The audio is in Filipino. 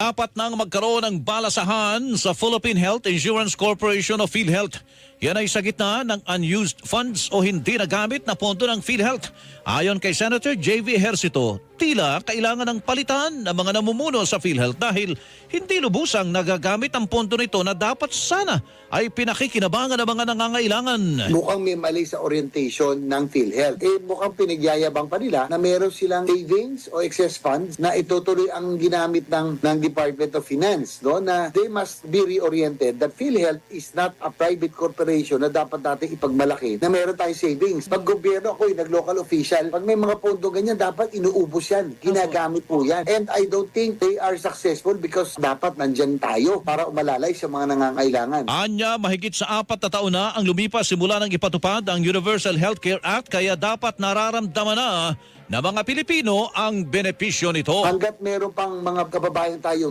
Dapat nang magkaroon ng balasahan sa Philippine Health Insurance Corporation o PhilHealth. Yan ay sa gitna ng unused funds o hindi nagamit na pondo ng PhilHealth. Ayon kay Senator J.V. Ejercito, tila kailangan ng palitan ng mga namumuno sa PhilHealth dahil hindi lubusang nagagamit ang pondo nito na dapat sana ay pinakikinabangan ng mga nangangailangan. Mukhang may mali sa orientation ng PhilHealth. Mukhang pinagyayabang pa nila na meron silang savings o excess funds na itutuloy ang ginamit ng Department of Finance. No? Na they must be reoriented that PhilHealth is not a private corporation na dapat natin ipagmalaki na meron tayong savings. Pag gobyerno ako, nag-local official, pag may mga pondo ganyan, dapat inuubos yan. Ginagamit po yan. And I don't think they are successful because dapat nandyan tayo para umalalay sa mga nangangailangan. Anya, mahigit sa 4 na taon na ang lumipas simula ng ipatupad ang Universal Healthcare Act kaya dapat nararamdaman na ng mga Pilipino ang benepisyo nito. Hanggat meron pang mga kababayan tayo